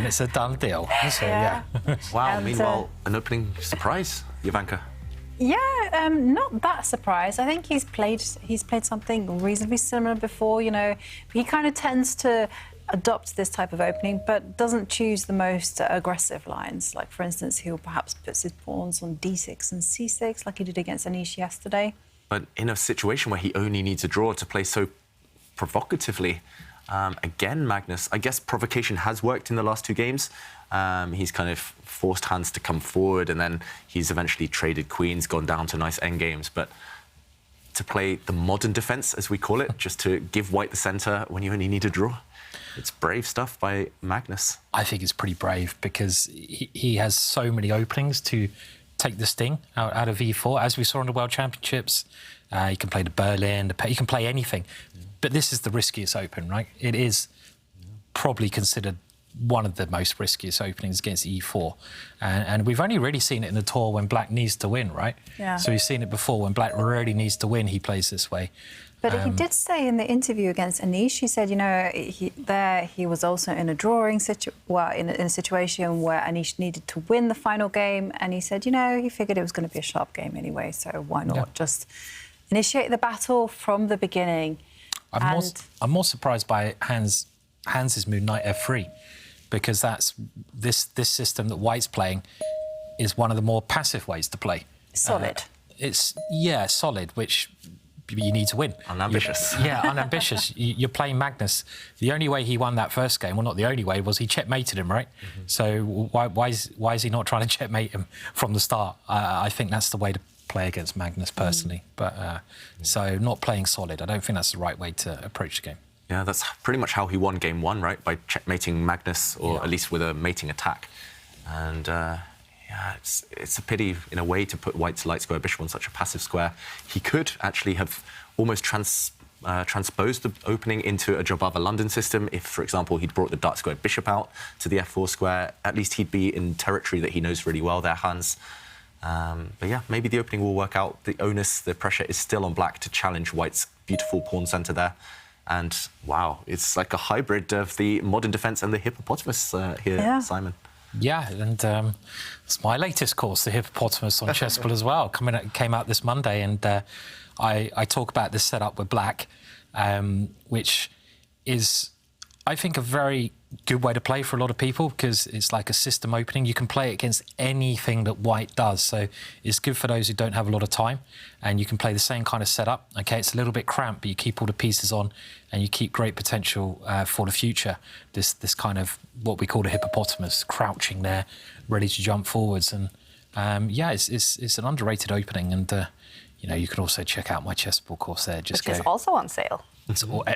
and it's a done deal. So, yeah. Wow, meanwhile, an opening surprise, Jovanka. Yeah, not that surprised. I think he's played something reasonably similar before. You know, he kind of tends to adopt this type of opening, but doesn't choose the most aggressive lines. Like, for instance, he'll perhaps put his pawns on d6 and c6, like he did against Anish yesterday. But in a situation where he only needs a draw to play so provocatively, again, Magnus, I guess provocation has worked in the last 2 games. He's kind of forced hands to come forward, and then he's eventually traded queens, gone down to nice endgames. But to play the modern defence, as we call it, just to give white the centre when you only need a draw, it's brave stuff by Magnus. I think it's pretty brave because he has so many openings to take the sting out of e4. As we saw in the World Championships, he can play the Berlin, he can play anything. But this is the riskiest open, right? It is probably considered one of the most riskiest openings against e4. And we've only really seen it in the tour when black needs to win, right? Yeah. So we've seen it before. When black really needs to win, he plays this way. But he did say in the interview against Anish, he said, you know, he was also in a in a situation where Anish needed to win the final game, and he said, you know, he figured it was going to be a sharp game anyway, so why not just initiate the battle from the beginning? I'm more surprised by Hans's move knight f3, because that's this system that White's playing is one of the more passive ways to play. Solid. It's solid, which you need to win. Unambitious. Unambitious. You're playing Magnus. The only way he won that first game, well, not the only way, was he checkmated him, right? So why is he not trying to checkmate him from the start? I think that's the way to play against Magnus, personally. But so not playing solid. I don't think that's the right way to approach the game. Yeah, that's pretty much how he won game 1, right? By checkmating Magnus, or at least with a mating attack. And yeah, it's a pity, in a way, to put White's light square bishop on such a passive square. He could actually have almost transposed the opening into a Jobava London system. If, for example, he'd brought the dark square bishop out to the f4 square, at least he'd be in territory that he knows really well there, Hans. But yeah, maybe the opening will work out. The onus, the pressure is still on black to challenge White's beautiful pawn centre there. And wow, it's like a hybrid of the modern defence and the Hippopotamus here, Simon. Yeah, and it's my latest course, the Hippopotamus on Chessable as well. Came out this Monday, and I talk about this setup with black, which is, I think, a very good way to play for a lot of people, because it's like a system opening. You can play it against anything that White does, so it's good for those who don't have a lot of time, and you can play the same kind of setup. Okay, it's a little bit cramped, but you keep all the pieces on, and you keep great potential for the future. This kind of what we call the Hippopotamus, crouching there, ready to jump forwards, and yeah, it's an underrated opening, and you know, you can also check out my chessboard course there. Which is also on sale.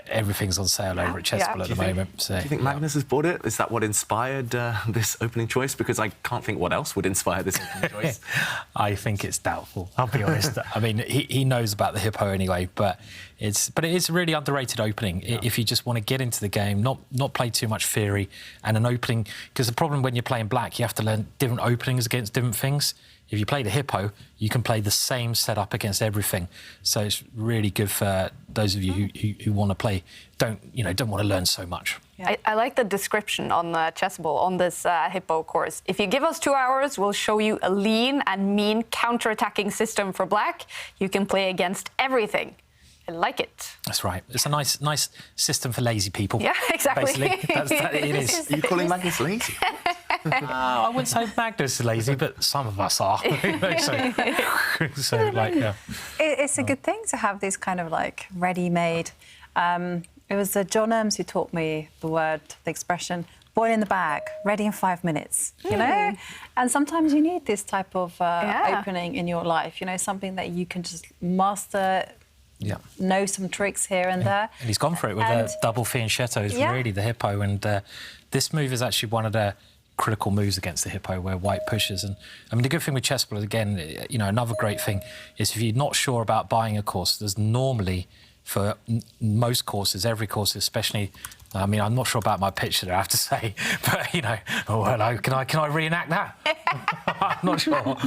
Everything's on sale over at Chessable at the moment. So, do you think Magnus has bought it? Is that what inspired this opening choice? Because I can't think what else would inspire this opening choice. I think it's doubtful, I'll be honest. I mean, he knows about the Hippo anyway, but it is a really underrated opening. If you just want to get into the game, not play too much theory, and an opening, because the problem when you're playing black, you have to learn different openings against different things. If you play the Hippo, you can play the same setup against everything. So it's really good for those of you who want to play, don't want to learn so much. Yeah. I like the description on Chessable on this Hippo course. If you give us 2 hours, we'll show you a lean and mean counter-attacking system for black. You can play against everything. I like it. That's right. It's a nice system for lazy people. Yeah, exactly. Basically, it is. Are you calling Magnus lazy? I wouldn't say Magnus is lazy, but some of us are. So like, yeah. It's a good thing to have this kind of like ready-made. It was John Erms who taught me the expression, boil in the bag, ready in 5 minutes, you know? And sometimes you need this type of opening in your life, you know, something that you can just master, know some tricks here and there. And he's gone for it with a double fianchetto, is really the Hippo. And this move is actually one of the critical moves against the Hippo, where White pushes. And I mean, the good thing with chessboard, again, you know, another great thing is if you're not sure about buying a course, there's normally, for most courses, every course, especially, I mean, I'm not sure about my pitch there, I have to say, but, you know, oh, hello, can I reenact that? I'm not sure.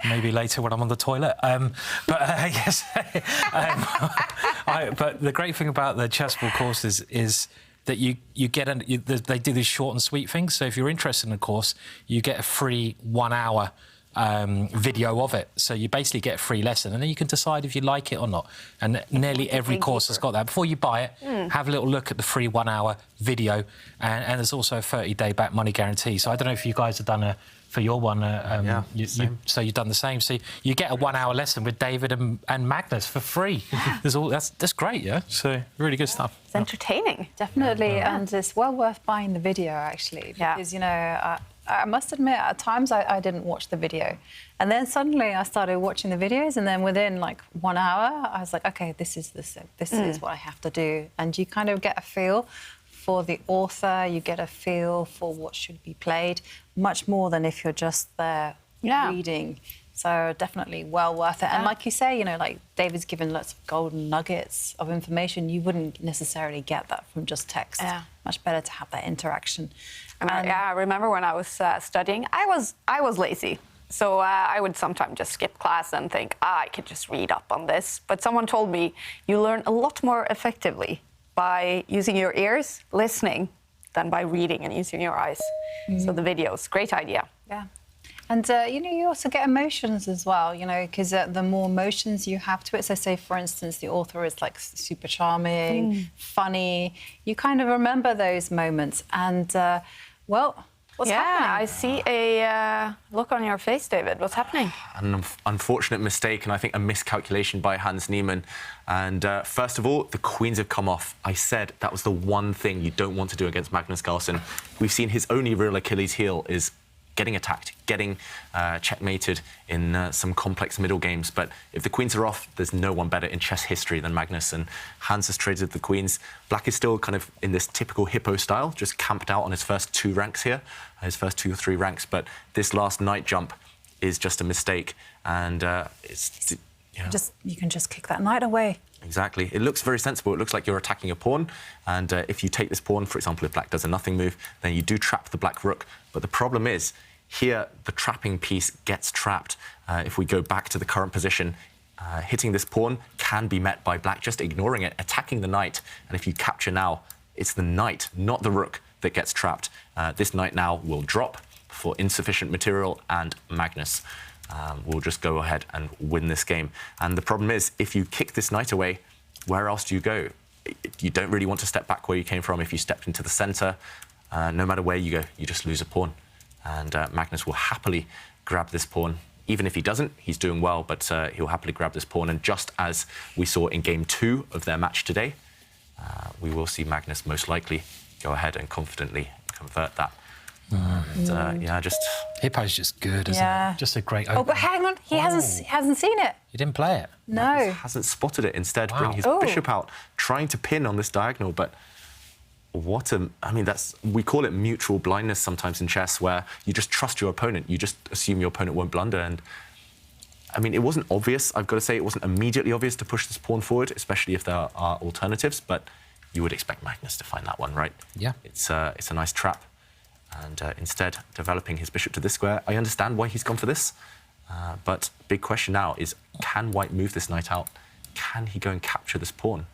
Maybe later when I'm on the toilet. Yes. But the great thing about the chessboard courses is that you get they do these short and sweet things. So if you're interested in a course, you get a free 1 hour video of it. So you basically get a free lesson, and then you can decide if you like it or not. And nearly every course has got that. Before you buy it, have a little look at the free 1 hour video, and there's also a 30-day back money guarantee. So I don't know if you guys have done for your one. So you've done the same. So you get a 1 hour lesson with David and Magnus for free. That's great, yeah. So really good stuff. It's entertaining. Definitely, and it's well worth buying the video actually, because you know. I must admit, at times I didn't watch the video. And then suddenly I started watching the videos, and then within like 1 hour, I was like, OK, this is what I have to do. And you kind of get a feel for the author, you get a feel for what should be played, much more than if you're just there reading. So definitely well worth it. And like you say, you know, like David's given lots of golden nuggets of information. You wouldn't necessarily get that from just text. Yeah. Much better to have that interaction. I remember when I was studying, I was lazy. So I would sometimes just skip class and think, I could just read up on this. But someone told me you learn a lot more effectively by using your ears, listening, than by reading and using your eyes. So the videos, great idea. Yeah. And, you know, you also get emotions as well, you know, because the more emotions you have to it, so say, for instance, the author is, like, super charming, funny, you kind of remember those moments. And, well, what's happening? I see a look on your face, David. What's happening? An unfortunate mistake, and I think a miscalculation by Hans Niemann. And first of all, the queens have come off. I said that was the one thing you don't want to do against Magnus Carlsen. We've seen his only real Achilles heel is getting attacked, getting checkmated in some complex middle games. But if the queens are off, there's no one better in chess history than Magnus. And Hans has traded the queens. Black is still kind of in this typical hippo style, just camped out on his first 2 ranks here, his first 2 or 3 ranks. But this last knight jump is just a mistake. And You can just kick that knight away. Exactly. It looks very sensible. It looks like you're attacking a pawn. And if you take this pawn, for example, if black does a nothing move, then you do trap the black rook. But the problem is, here, the trapping piece gets trapped. If we go back to the current position, hitting this pawn can be met by black just ignoring it, attacking the knight. And if you capture now, it's the knight, not the rook, that gets trapped. This knight now will drop for insufficient material, and Magnus will just go ahead and win this game. And the problem is, if you kick this knight away, where else do you go? You don't really want to step back where you came from. If you stepped into the centre, no matter where you go, you just lose a pawn. And Magnus will happily grab this pawn. Even if he doesn't, he's doing well, but he'll happily grab this pawn. And just as we saw in game 2 of their match today, we will see Magnus most likely go ahead and confidently convert that. And, just... Hippo's just good, isn't it? Just a great opener. Oh, but hang on, he hasn't seen it. You didn't play it? No. Magnus hasn't spotted it. Instead, bring his bishop out, trying to pin on this diagonal, but... we call it mutual blindness sometimes in chess, where you just trust your opponent. You just assume your opponent won't blunder. And I mean, it wasn't obvious. I've got to say, it wasn't immediately obvious to push this pawn forward, especially if there are alternatives. But you would expect Magnus to find that one, right? Yeah. It's a nice trap. And instead, developing his bishop to this square. I understand why he's gone for this. But big question now is, can white move this knight out? Can he go and capture this pawn?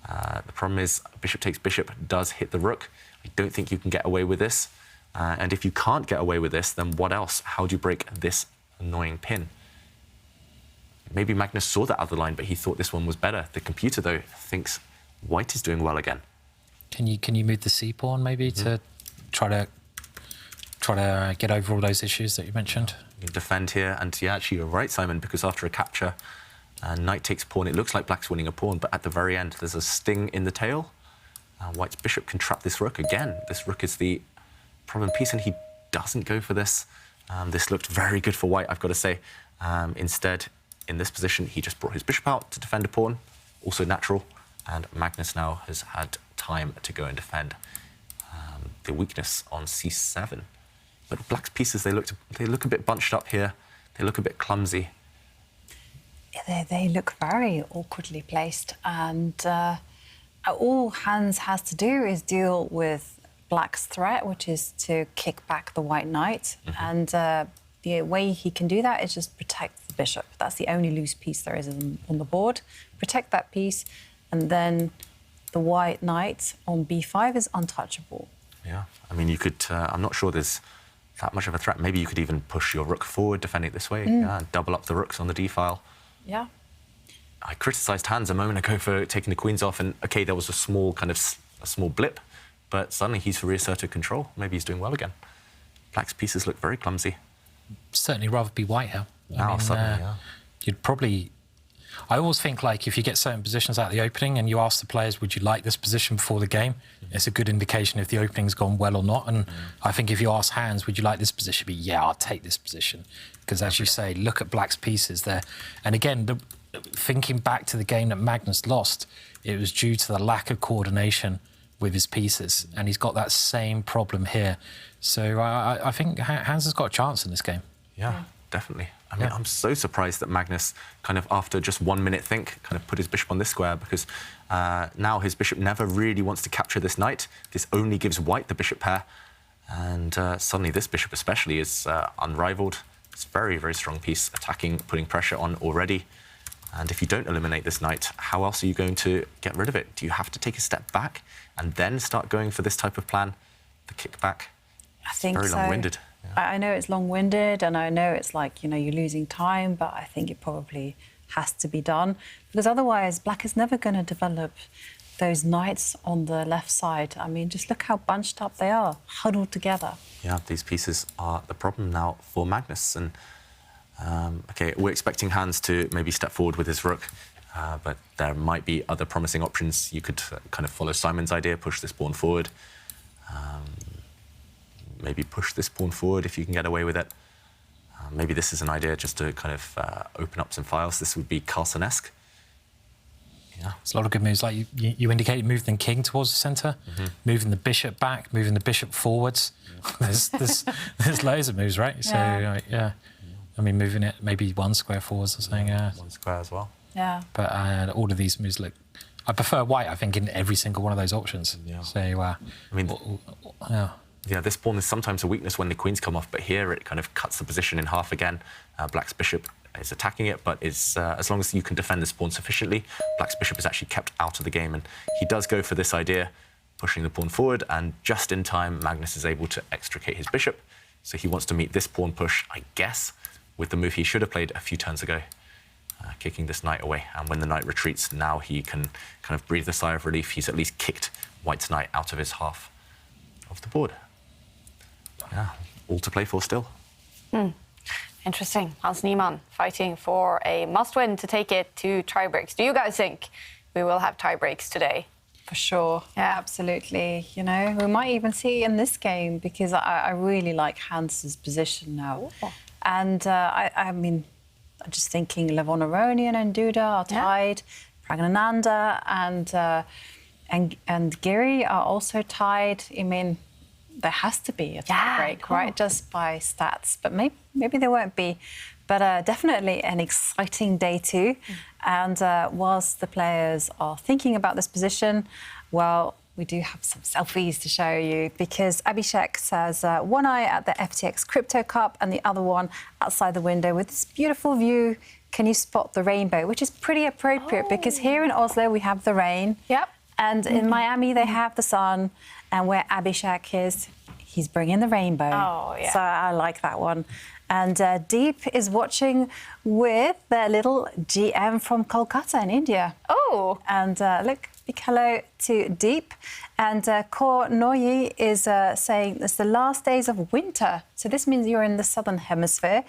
The problem is, bishop takes bishop does hit the rook. I don't think you can get away with this. And if you can't get away with this, then what else? How do you break this annoying pin? Maybe Magnus saw that other line, but he thought this one was better. The computer, though, thinks white is doing well again. Can you move the c pawn maybe to try to get over all those issues that you mentioned? You can defend here, and yeah, actually you're right, Simon, because after a capture, knight takes pawn. It looks like black's winning a pawn, but at the very end, there's a sting in the tail. White's bishop can trap this rook again. This rook is the problem piece, and he doesn't go for this. This looked very good for white, I've got to say. Instead, in this position, he just brought his bishop out to defend a pawn, also natural. And Magnus now has had time to go and defend the weakness on c7. But black's pieces, they look a bit bunched up here. They look a bit clumsy. They look very awkwardly placed, and all Hans has to do is deal with black's threat, which is to kick back the white knight. And the way he can do that is just protect the bishop. That's the only loose piece there is on the board. Protect that piece, and then the white knight on b5 is untouchable. Yeah, I mean, you could. I'm not sure there's that much of a threat. Maybe you could even push your rook forward, defending it this way, and double up the rooks on the d file. Yeah. I criticised Hans a moment ago for taking the queens off, and okay, there was a small a small blip, but suddenly he's reasserted control. Maybe he's doing well again. Black's pieces look very clumsy. Certainly rather be white here. Now suddenly, yeah. You'd probably. I always think, like, if you get certain positions out the opening and you ask the players, would you like this position before the game? It's a good indication if the opening's gone well or not. And I think if you ask Hans, would you like this position? But yeah, I'll take this position. Because as you say, look at Black's pieces there. And again, thinking back to the game that Magnus lost, it was due to the lack of coordination with his pieces. And he's got that same problem here. So I think Hans has got a chance in this game. Yeah, definitely. I mean, I'm so surprised that Magnus, kind of after just 1 minute think, kind of put his bishop on this square, because now his bishop never really wants to capture this knight. This only gives white the bishop pair. And suddenly this bishop especially is unrivaled. It's a very, very strong piece, attacking, putting pressure on already. And if you don't eliminate this knight, how else are you going to get rid of it? Do you have to take a step back and then start going for this type of plan, the kickback? I think very so. long-winded. Yeah. I know it's long-winded, and I know it's like, you know, you're losing time, but I think it probably has to be done, because otherwise Black is never going to develop those knights on the left side. I mean, just look how bunched up they are, huddled together. Yeah, these pieces are the problem now for Magnus. And OK, we're expecting Hans to maybe step forward with his rook, but there might be other promising options. You could kind of follow Simon's idea, push this pawn forward. Maybe push this pawn forward if you can get away with it. Maybe this is an idea just to kind of open up some files. This would be Carlsen-esque. Yeah. There's a lot of good moves. Like you indicated, moving the king towards the centre, moving the bishop back, moving the bishop forwards. There's loads of moves, right? So, yeah. I mean, moving it maybe one square forwards or something. Yeah. One square as well. Yeah. But all of these moves look... I prefer white, I think, in every single one of those options. Yeah. So, I mean, yeah. Yeah, this pawn is sometimes a weakness when the queens come off, but here it kind of cuts the position in half again. Black's bishop is attacking it, but it's, as long as you can defend this pawn sufficiently, Black's bishop is actually kept out of the game. And he does go for this idea, pushing the pawn forward, and just in time, Magnus is able to extricate his bishop. So he wants to meet this pawn push, I guess, with the move he should have played a few turns ago, kicking this knight away. And when the knight retreats, now he can kind of breathe a sigh of relief. He's at least kicked White's knight out of his half of the board. Yeah, all to play for still. Interesting. Hans Niemann fighting for a must-win to take it to tie-breaks. Do you guys think we will have tie-breaks today? For sure, yeah, absolutely. You know, we might even see it in this game, because I really like Hans's position now. Ooh. And I mean, I'm just thinking Levon-Aronian and Duda are tied. Praggnanandhaa and Giri are also tied. I mean, there has to be a tie-break, right? Just by stats. But maybe there won't be. But definitely an exciting day too. And whilst the players are thinking about this position, well, we do have some selfies to show you, because Abhishek says one eye at the FTX Crypto Cup and the other one outside the window with this beautiful view. Can you spot the rainbow? Which is pretty appropriate, because here in Oslo we have the rain. Yep. And in Miami they have the sun. And where Abhishek is, he's bringing the rainbow. Oh, yeah. So I like that one. And Deep is watching with their little GM from Kolkata in India. Oh. And look, big hello to Deep. And Kor Noyi is saying it's the last days of winter. So this means you're in the southern hemisphere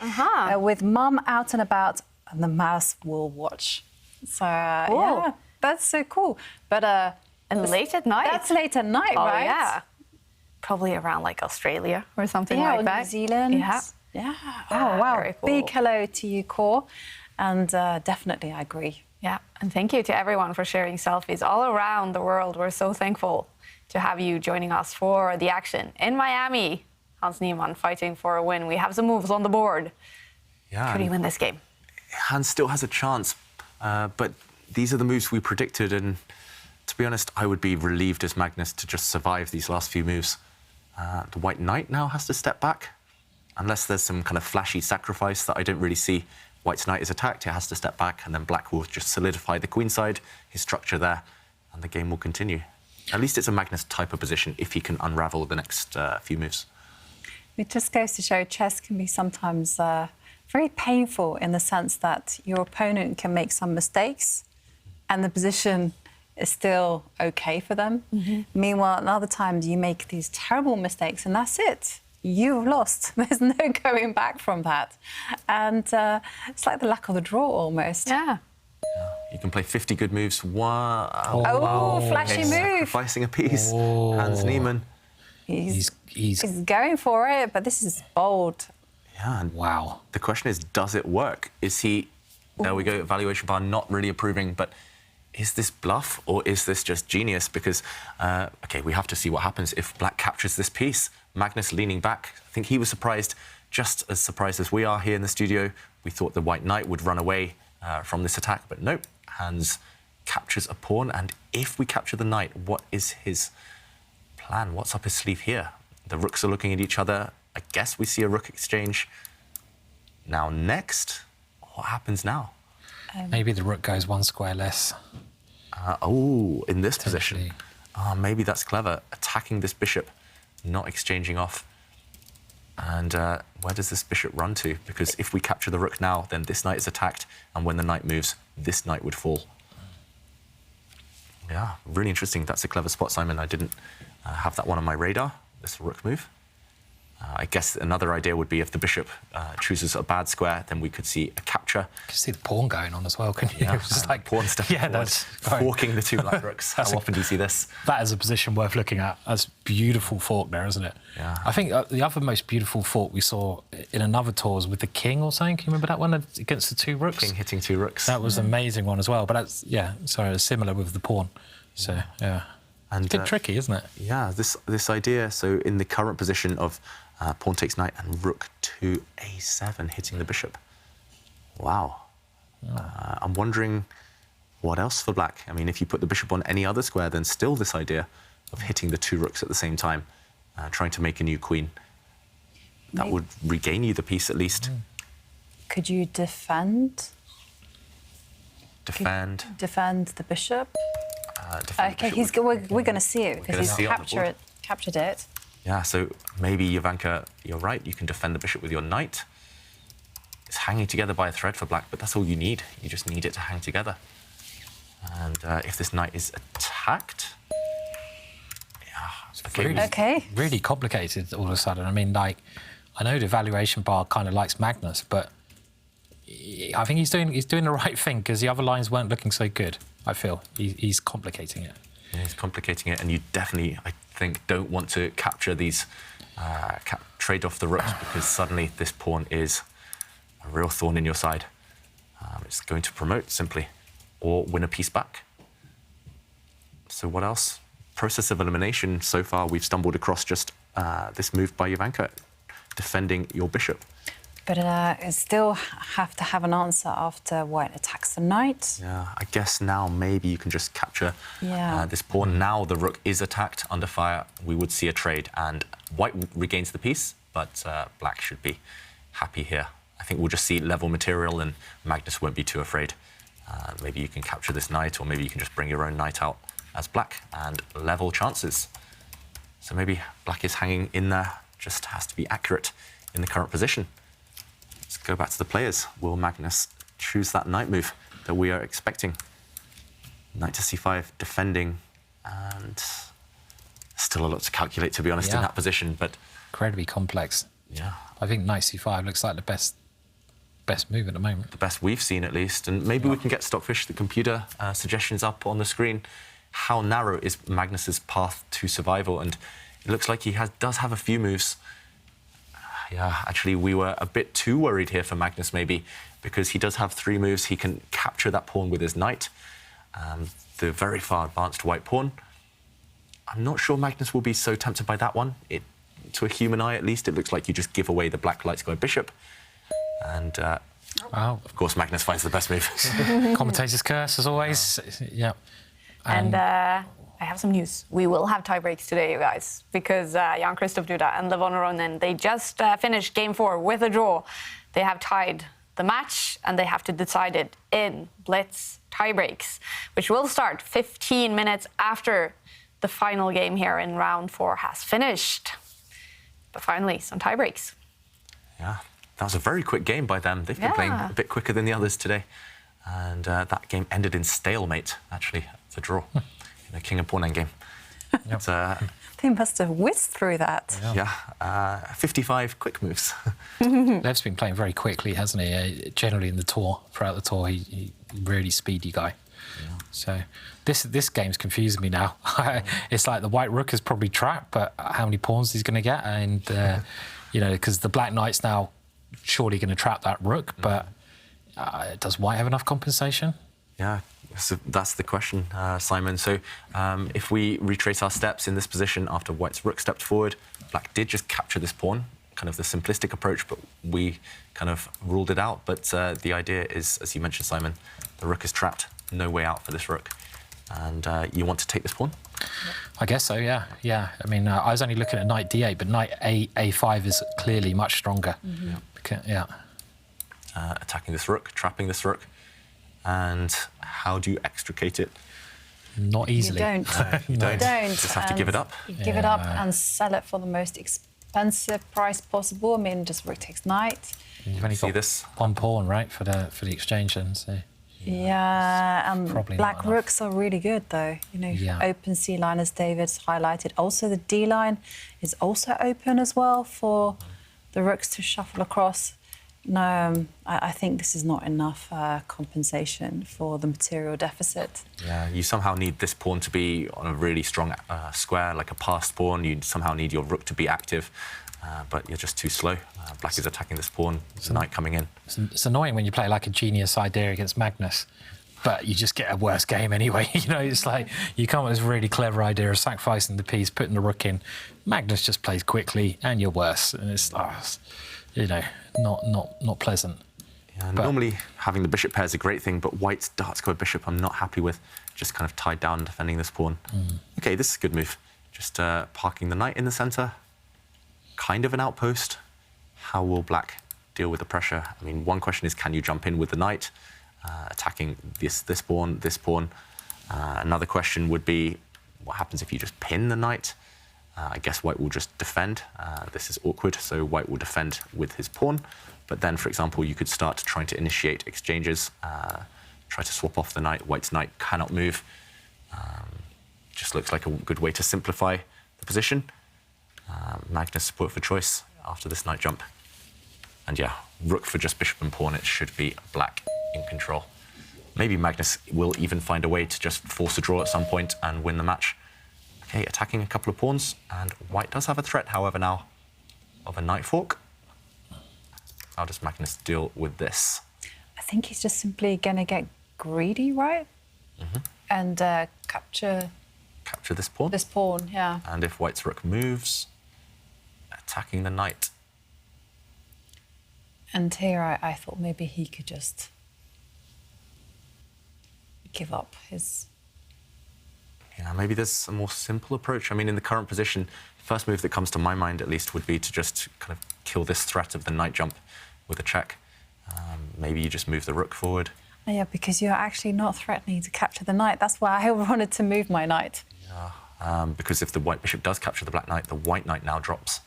with mum out and about, and the mouse will watch. So, yeah, that's so cool. But... and late at night? That's late at night, right? Yeah. Probably around like Australia or something like that. New Zealand. Yeah. Yeah. Oh, wow. Very cool. Big hello to you, Kor. And definitely, I agree. Yeah. And thank you to everyone for sharing selfies all around the world. We're so thankful to have you joining us for the action. In Miami, Hans Niemann fighting for a win. We have some moves on the board. Yeah. Could he win this game? Hans still has a chance, but these are the moves we predicted, and to be honest, I would be relieved as Magnus to just survive these last few moves. The White Knight now has to step back. Unless there's some kind of flashy sacrifice that I don't really see. White's Knight is attacked, it has to step back, and then Black will just solidify the queenside, his structure there. and the game will continue. At least it's a Magnus type of position if he can unravel the next few moves. It just goes to show chess can be sometimes very painful in the sense that your opponent can make some mistakes and the position is still okay for them. Meanwhile, at other times you make these terrible mistakes and that's it. You've lost. There's no going back from that. And it's like the luck of the draw almost. Yeah. You can play 50 good moves. Wow. Oh, flashy move. Sacrificing a piece. Hans Niemann. He's going for it, but this is bold. Yeah. And Wow. the question is, does it work? Is he, there we go, evaluation bar not really approving, but is this bluff or is this just genius? Because, OK, we have to see what happens if black captures this piece. Magnus leaning back. I think he was surprised, just as surprised as we are here in the studio. We thought the white knight would run away from this attack, but nope. Hans captures a pawn, and if we capture the knight, what is his plan? What's up his sleeve here? The rooks are looking at each other. I guess we see a rook exchange. Now next, what happens now? Maybe the rook goes one square less. Oh, in this position. Potentially. Maybe that's clever. Attacking this bishop, not exchanging off. And where does this bishop run to? Because if we capture the rook now, then this knight is attacked, and when the knight moves, this knight would fall. Yeah, really interesting. That's a clever spot, Simon. I didn't have that one on my radar, this rook move. I guess another idea would be if the bishop chooses a bad square, then we could see a capture. You can see the pawn going on as well, couldn't you? Yeah, It was just like pawn stepping yeah, forward, that's forking the two black rooks. How often do you see this? That is a position worth looking at. That's beautiful fork there, isn't it? Yeah. I think the other most beautiful fork we saw in another tour was with the king or something. Can you remember that one against the two rooks? King hitting two rooks. That was an amazing one as well. But that's it's similar with the pawn. So yeah, And, it's a bit tricky, isn't it? Yeah, this idea. So in the current position of pawn takes knight and rook to a7, hitting the bishop. Wow. I'm wondering what else for black. I mean, if you put the bishop on any other square, then still this idea of hitting the two rooks at the same time, trying to make a new queen. That would regain you the piece at least. Could you defend? Defend. Defend the bishop? Defend the Okay, bishop. we're going to see it because he's see it on the board. captured it. Yeah, so maybe, Jovanka, you're right. You can defend the bishop with your knight. It's hanging together by a thread for black, but that's all you need. You just need it to hang together. And if this knight is attacked... Yeah, Okay. Really complicated all of a sudden. I mean, like, I know the valuation bar kind of likes Magnus, but I think he's doing the right thing because the other lines weren't looking so good, I feel. He's complicating it. Yeah, he's complicating it, and you definitely, I think, don't want to capture these, trade off the rooks, because suddenly this pawn is a real thorn in your side. It's going to promote, simply, or win a piece back. So what else? Process of elimination. So far, we've stumbled across just this move by Jovanka, defending your bishop. But it still have to have an answer after white attacks the knight. Yeah, I guess now maybe you can just capture this pawn. Now the rook is attacked under fire. We would see a trade, and white regains the piece, but black should be happy here. I think we'll just see level material, and Magnus won't be too afraid. Maybe you can capture this knight, or maybe you can just bring your own knight out as black and level chances. So maybe black is hanging in there, just has to be accurate in the current position. Let's go back to the players. Will Magnus choose that knight move that we are expecting? Knight to c5, defending, and still a lot to calculate, to be honest, in that position. But incredibly complex. Yeah, I think knight c5 looks like the best move at the moment. the best we've seen, at least. And maybe we can get Stockfish, the computer suggestions up on the screen. How narrow is Magnus's path to survival? And it looks like he does have a few moves. Yeah, actually, we were a bit too worried here for Magnus, maybe, because he does have 3 moves. He can capture that pawn with his knight, the very far advanced white pawn. I'm not sure Magnus will be so tempted by that one. To a human eye, at least, it looks like you just give away the black light square bishop. And, Wow. of course, Magnus finds the best move. Commentator's curse, as always. Yeah. And I have some news. We will have tie breaks today, you guys, because Jan-Christoph Duda and Levon Aronen, they just finished Game 4 with a draw. They have tied the match, and they have to decide it in blitz tiebreaks, which will start 15 minutes after the final game here in round 4 has finished. But finally, some tiebreaks. Yeah, that was a very quick game by them. They've been playing a bit quicker than the others today. And that game ended in stalemate, actually, the draw in a king and pawn endgame. They must have whizzed through that. Yeah, 55 quick moves. Lev's been playing very quickly, hasn't he? Generally in the tour, throughout the tour, he's really speedy guy. Yeah. So this game's confusing me now. It's like the white rook is probably trapped, but how many pawns he's going to get? And, you know, because the black knight's now surely going to trap that rook, but does white have enough compensation? Yeah, so that's the question, Simon. So if we retrace our steps in this position after white's rook stepped forward, black did just capture this pawn, kind of the simplistic approach, but we kind of ruled it out. But the idea is, as you mentioned, Simon, the rook is trapped, no way out for this rook. And you want to take this pawn? I guess so, yeah. Yeah, I mean, I was only looking at knight d8, but knight a5 is clearly much stronger. Yeah. Attacking this rook, trapping this rook. And how do you extricate it? Not easily. You don't. You don't. You Just have to give it up. You give it up and sell it for the most expensive price possible. I mean, just rook takes knight. You've only got this? one pawn, right, for the exchange, and so. Yeah, and probably black rooks are really good, though. You know, open C line, as David's highlighted. Also, the D line is also open as well for the rooks to shuffle across. No, I think this is not enough compensation for the material deficit. Yeah, you somehow need this pawn to be on a really strong square, like a passed pawn. You somehow need your rook to be active, but you're just too slow. Black is attacking this pawn, the knight coming in. It's annoying when you play like a genius idea against Magnus, but you just get a worse game anyway. You know, it's like you come up with this really clever idea of sacrificing the piece, putting the rook in. Magnus just plays quickly, and you're worse. And it's, you know, not pleasant. Yeah, normally having the bishop pair is a great thing, but white's dart square bishop I'm not happy with. Just kind of tied down defending this pawn. Okay, this is a good move. Just parking the knight in the center. Kind of an outpost. How will black deal with the pressure? I mean, one question is, can you jump in with the knight, attacking this pawn? Another question would be, what happens if you just pin the knight? I guess white will just defend. This is awkward, so white will defend with his pawn. But then, for example, you could start trying to initiate exchanges, try to swap off the knight. White's knight cannot move. Just looks like a good way to simplify the position. Magnus support for choice after this knight jump. And yeah, rook for just bishop and pawn. It should be black in control. Maybe Magnus will even find a way to just force a draw at some point and win the match. Okay, attacking a couple of pawns, and white does have a threat, however, now of a knight fork. How does Magnus deal with this? I think he's just simply going to get greedy, right? And capture this pawn? This pawn, yeah. And if white's rook moves, attacking the knight. And here I thought maybe he could just give up his... Yeah, maybe there's a more simple approach. I mean, in the current position, the first move that comes to my mind, at least, would be to just kind of kill this threat of the knight jump with a check. Maybe you just move the rook forward. Oh, yeah, because you're actually not threatening to capture the knight. That's why I wanted to move my knight. Yeah, because if the white bishop does capture the black knight, the white knight now drops.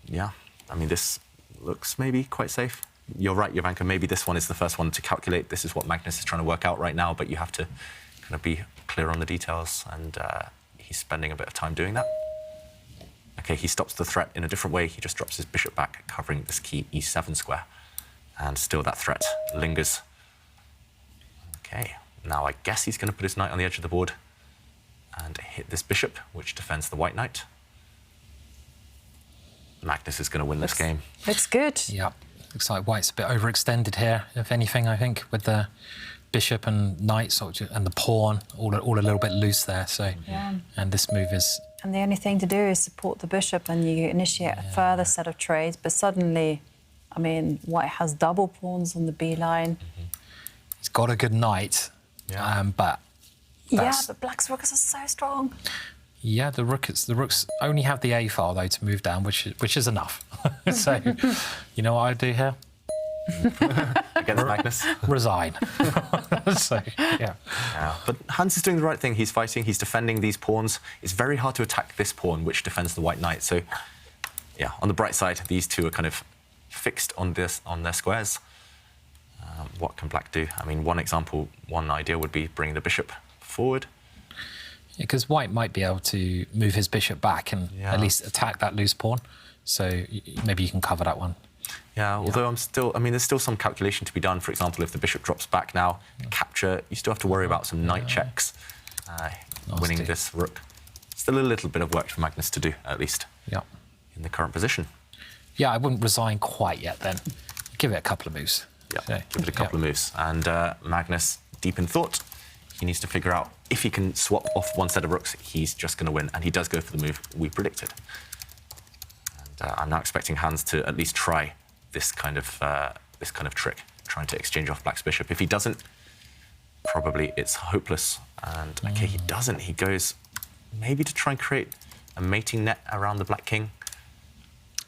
Yeah, I mean, this looks maybe quite safe. You're right, Jovanka, maybe this one is the first one to calculate. This is what Magnus is trying to work out right now, but you have to kind of be clear on the details, and he's spending a bit of time doing that. Okay, he stops the threat in a different way. He just drops his bishop back, covering this key e7 square. And still that threat lingers. Okay, now I guess he's going to put his knight on the edge of the board and hit this bishop, which defends the white knight. Magnus is going to win this game. It's good. Yeah, looks like white's a bit overextended here, if anything, I think, with the bishop and knight sort of, and the pawn all a little bit loose there. So, and this move is... And the only thing to do is support the bishop and you initiate a further set of trades. But suddenly, I mean, white has double pawns on the B line. He's got a good knight, but... Yeah, but black's rooks are so strong. Yeah, the rooks only have the A file, though, to move down, which is enough. So, you know what I do here? against Magnus. Resign. So, yeah. Yeah, but Hans is doing the right thing. He's fighting, he's defending these pawns. It's very hard to attack this pawn, which defends the white knight. So, yeah, on the bright side, these two are kind of fixed on their squares. What can black do? I mean, one idea would be bring the bishop forward. Because white might be able to move his bishop back and at least attack that loose pawn. So maybe you can cover that one. Yeah, although there's still some calculation to be done. For example, if the bishop drops back now, capture, you still have to worry about some knight checks, winning this rook. Still a little bit of work for Magnus to do, at least, in the current position. Yeah, I wouldn't resign quite yet then. Give it a couple of moves. Yeah, so, give it a couple of moves. And Magnus, deep in thought, he needs to figure out if he can swap off one set of rooks, he's just going to win. And he does go for the move we predicted. And I'm now expecting Hans to at least try this kind of trick, trying to exchange off black's bishop. If he doesn't, probably it's hopeless. And okay, he doesn't. He goes maybe to try and create a mating net around the black king.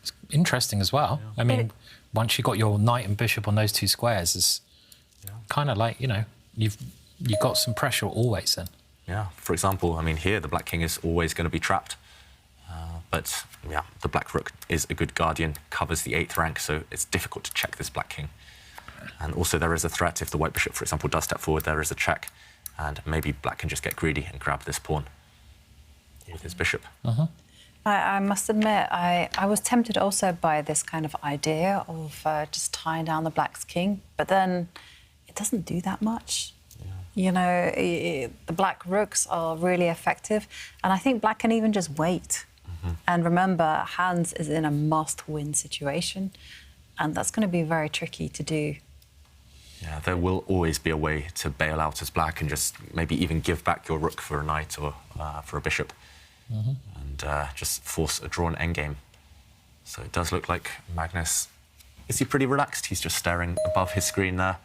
It's interesting as well. I mean, once you've got your knight and bishop on those two squares, it's kind of like, you've got some pressure always then. Yeah, for example, I mean, here the black king is always going to be trapped. But yeah, the black rook is a good guardian, covers the 8th rank, so it's difficult to check this black king. And also there is a threat if the white bishop, for example, does step forward, there is a check. And maybe black can just get greedy and grab this pawn with his bishop. I must admit, I was tempted also by this kind of idea of just tying down the black's king, but then it doesn't do that much. The black rooks are really effective, and I think black can even just wait. And remember, Hans is in a must-win situation, and that's going to be very tricky to do. Yeah, there will always be a way to bail out as black and just maybe even give back your rook for a knight or for a bishop, and just force a drawn endgame. So it does look like Magnus, is he pretty relaxed? He's just staring above his screen there.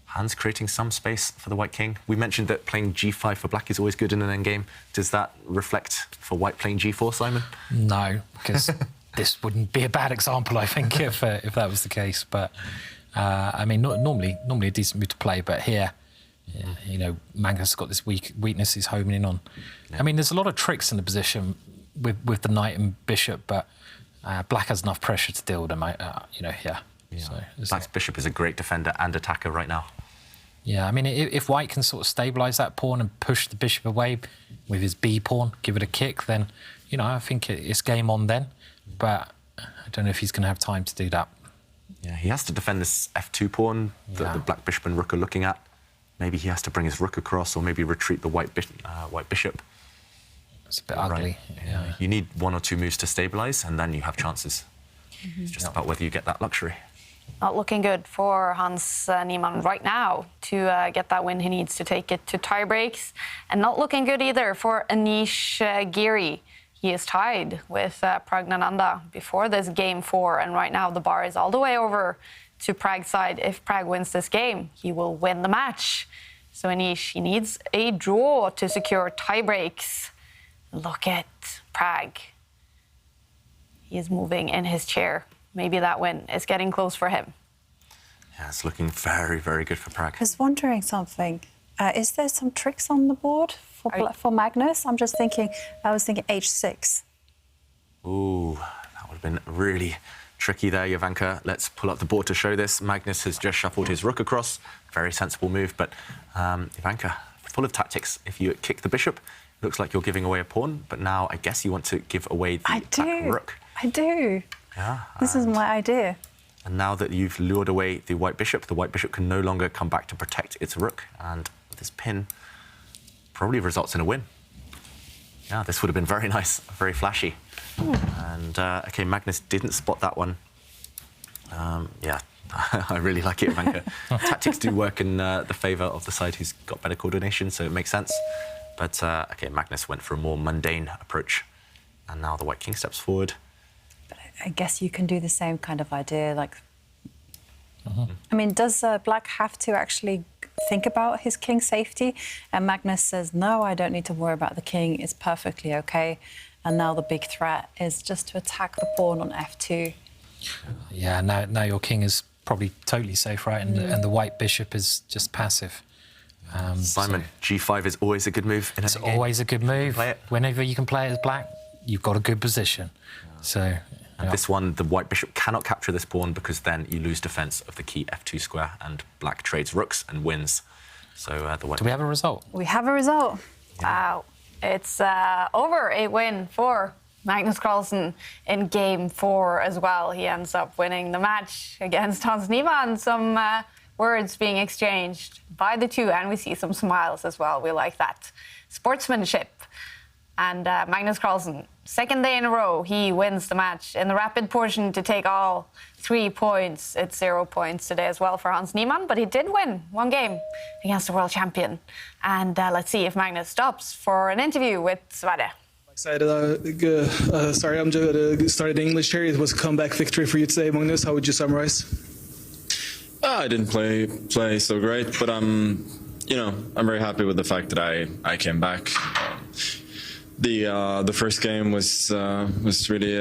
Hans creating some space for the white king. We mentioned that playing g5 for black is always good in an endgame. Does that reflect for white playing g4, Simon? No, because this wouldn't be a bad example, I think, if that was the case. But I mean, normally a decent move to play, but here, Magnus has got this weakness he's homing in on. Yeah. I mean, there's a lot of tricks in the position with the knight and bishop, but black has enough pressure to deal with them. Here. Yeah. So black's bishop is a great defender and attacker right now. Yeah, I mean, if white can sort of stabilise that pawn and push the bishop away with his b pawn, give it a kick, then, I think it's game on then. But I don't know if he's going to have time to do that. Yeah, he has to defend this f2 pawn that the black bishop and rook are looking at. Maybe he has to bring his rook across, or maybe retreat the white bishop. It's a bit ugly. Yeah. You need 1 or 2 moves to stabilise, and then you have chances. It's just about whether you get that luxury. Not looking good for Hans Niemann right now to get that win he needs to take it to tie breaks. And not looking good either for Anish Giri. He is tied with Pragnananda before this game 4. And right now the bar is all the way over to Prag's side. If Prag wins this game, he will win the match. So Anish, he needs a draw to secure tie breaks. Look at Prag. He is moving in his chair. Maybe that win is getting close for him. Yeah, it's looking very, very good for Prag. I was wondering something. Is there some tricks on the board for Magnus? I was thinking h6. Ooh, that would have been really tricky there, Jovanka. Let's pull up the board to show this. Magnus has just shuffled his rook across. Very sensible move, but Jovanka, full of tactics. If you kick the bishop, it looks like you're giving away a pawn, but now I guess you want to give away the black rook. I do. Yeah. This is my idea. And now that you've lured away the white bishop can no longer come back to protect its rook. And this pin probably results in a win. Yeah, this would have been very nice, very flashy. And, OK, Magnus didn't spot that one. Yeah, I really like it, Jovanka. Tactics do work in the favour of the side who's got better coordination, so it makes sense. But, OK, Magnus went for a more mundane approach. And now the white king steps forward. I guess you can do the same kind of idea, like... I mean, does Black have to actually think about his king's safety? And Magnus says, no, I don't need to worry about the king, it's perfectly OK. And now the big threat is just to attack the pawn on f2. Yeah, now your king is probably totally safe, right? And the white bishop is just passive. Simon, G5 is always a good move. It's always a good move. Play it. Whenever you can play it as black, you've got a good position. So. And this one, the white bishop cannot capture this pawn because then you lose defense of the key f2 square, and black trades rooks and wins. So the white. Do we have a result? We have a result. Wow. It's over, a win for Magnus Carlsen in game 4 as well. He ends up winning the match against Hans Niemann. Some words being exchanged by the two, and we see some smiles as well. We like that. Sportsmanship. And Magnus Carlsen, second day in a row, he wins the match in the rapid portion to take all 3 points. It's 0 points today as well for Hans Niemann, but he did win 1 game against the world champion. And let's see if Magnus stops for an interview with Sverre. Excited. Sorry, I'm just started English here. It was a comeback victory for you today, Magnus. How would you summarize? I didn't play so great, but I'm very happy with the fact that I came back. The first game was really